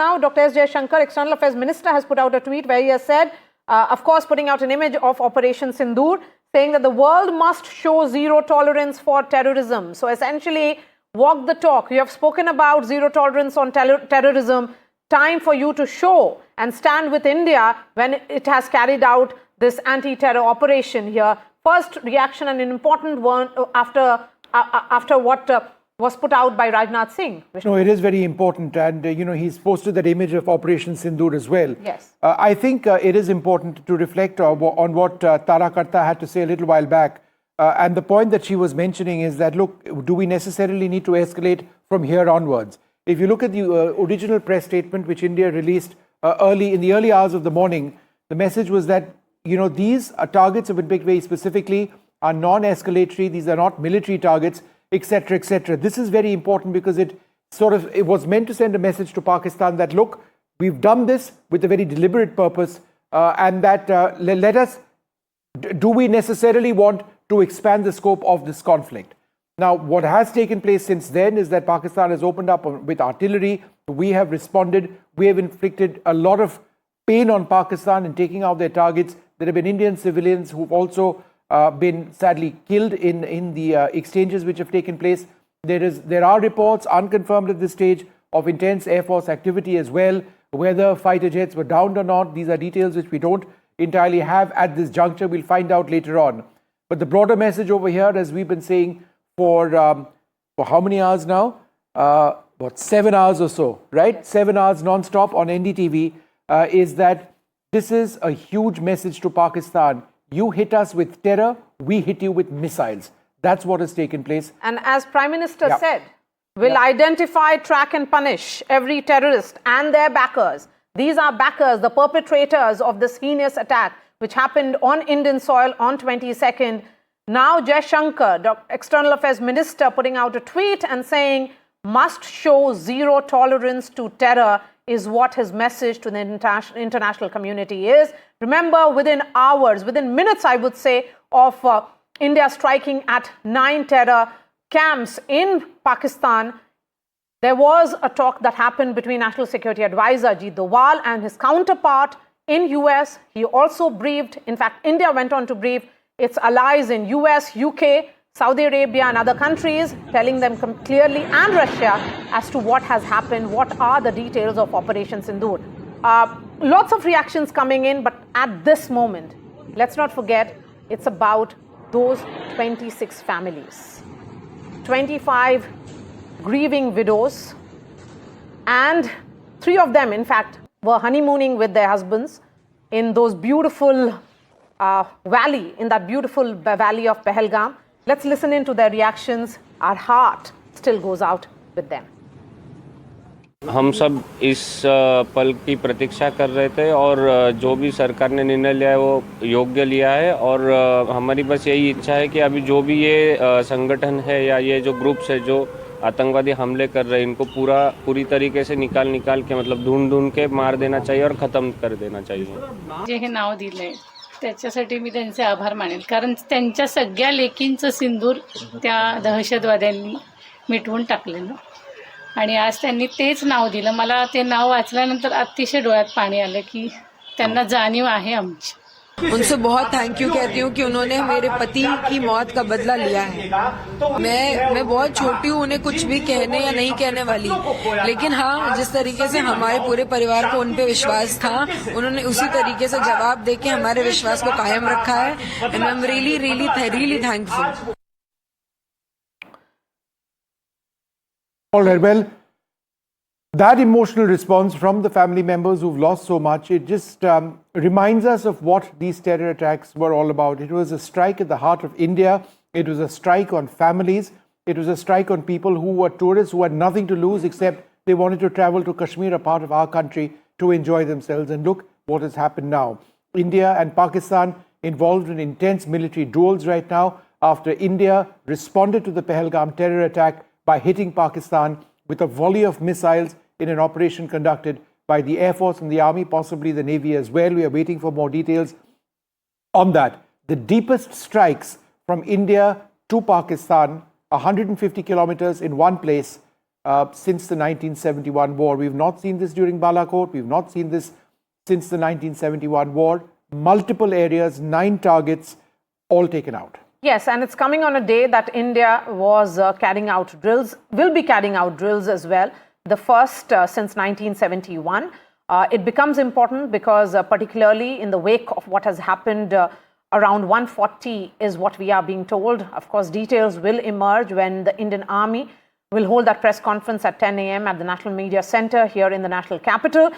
Now, Dr. S. Jaishankar, External Affairs Minister, has put out a tweet where he has said, of course, putting out an image of Operation Sindoor, saying that the world must show zero tolerance for terrorism. So essentially, walk the talk. You have spoken about zero tolerance on terrorism. Time for you to show and stand with India when it has carried out this anti-terror operation here. First reaction, and an important one after what was put out by Rajnath Singh. No, it is very important, and he's posted that image of Operation Sindoor as well. Yes. I think it is important to reflect on what Tara Karta had to say a little while back, and the point that she was mentioning is that, look, do we necessarily need to escalate from here onwards? If you look at the original press statement which India released in the early hours of the morning, the message was that these targets have been picked very specifically, are non-escalatory, these are not military targets, etc., etc. This is very important because it was meant to send a message to Pakistan that, look, we've done this with a very deliberate purpose, and that do we necessarily want to expand the scope of this conflict? Now, what has taken place since then is that Pakistan has opened up with artillery. We have responded. We have inflicted a lot of pain on Pakistan in taking out their targets. There have been Indian civilians who've also been sadly killed in the exchanges which have taken place. There are reports, unconfirmed at this stage, of intense Air Force activity as well. Whether fighter jets were downed or not, these are details which we don't entirely have at this juncture. We'll find out later on. But the broader message over here, as we've been saying for how many hours now? 7 hours or so, right? Yes. 7 hours non-stop on NDTV, is that this is a huge message to Pakistan. You hit us with terror, we hit you with missiles. That's what has taken place. And as Prime Minister said, we'll identify, track and punish every terrorist and their backers. These are backers, the perpetrators of this heinous attack which happened on Indian soil on 22nd. Now Jaishankar, External Affairs Minister, putting out a tweet and saying, must show zero tolerance to terror is what his message to the international community is. Remember, within hours, within minutes, I would say, of India striking at 9 terror camps in Pakistan, there was a talk that happened between National Security Advisor Ajit Doval and his counterpart in US. He also briefed, in fact, India went on to brief its allies in US, UK, Saudi Arabia and other countries, telling them clearly, and Russia, as to what has happened, what are the details of Operation Sindoor. Lots of reactions coming in, but at this moment, let's not forget, it's about those 26 families, 25 grieving widows, and 3 of them, in fact, were honeymooning with their husbands in those beautiful in that beautiful valley of Pahalgam. Let's listen into their reactions. Our heart still goes out with them. हम सब इस पल की प्रतीक्षा कर रहे थे और जो भी सरकार ने निर्णय लिया है वो योग्य लिया है और हमारी बस यही इच्छा है कि अभी जो भी ये संगठन है या ये जो ग्रुप्स है जो आतंकवादी हमले कर रहे हैं इनको पूरी तरीके से निकाल के मतलब ढूंढ के मार देना चाहिए और ख़त्म कर देना चाहिए. जे हे नाव दिले त्याच्यासाठी मी त्यांचे आभार मानेल कारण त्यांच्या सगळ्या लेकींचं सिंदूर त्या दहशतवाद्यांनी मिटवून टाकलेलं आणि आज त्यांनी तेच नाव दिलं. मला ते नाव वाचल्यानंतर अतिशय डोळ्यात पाणी आलं की त्यांना जाणीव आहे आमची. उनसे बहुत थैंक यू कहती हूँ कि उन्होंने मेरे पति की मौत का बदला लिया है. मैं बहुत छोटी हूँ, उन्हें कुछ भी कहने या नहीं कहने वाली, लेकिन हाँ, जिस तरीके से हमारे पूरे परिवार को उन पे विश्वास था, उन्होंने उसी तरीके से जवाब देके हमारे विश्वास को कायम रखा है. And I am really thankful. All right, well, that emotional response from the family members who've lost so much, it just reminds us of what these terror attacks were all about. It was a strike at the heart of India. It was a strike on families. It was a strike on people who were tourists who had nothing to lose except they wanted to travel to Kashmir, a part of our country, to enjoy themselves. And look what has happened now. India and Pakistan involved in intense military duels right now after India responded to the Pahalgam terror attack by hitting Pakistan with a volley of missiles in an operation conducted by the Air Force and the Army, possibly the Navy as well. We are waiting for more details on that. The deepest strikes from India to Pakistan, 150 kilometers in one place, since the 1971 war. We've not seen this during Balakot. We've not seen this since the 1971 war. Multiple areas, 9 targets, all taken out. Yes, and it's coming on a day that India was carrying out drills, will be carrying out drills as well, the first since 1971. It becomes important because particularly in the wake of what has happened around 140 is what we are being told. Of course, details will emerge when the Indian Army will hold that press conference at 10 a.m. at the National Media Center here in the national capital.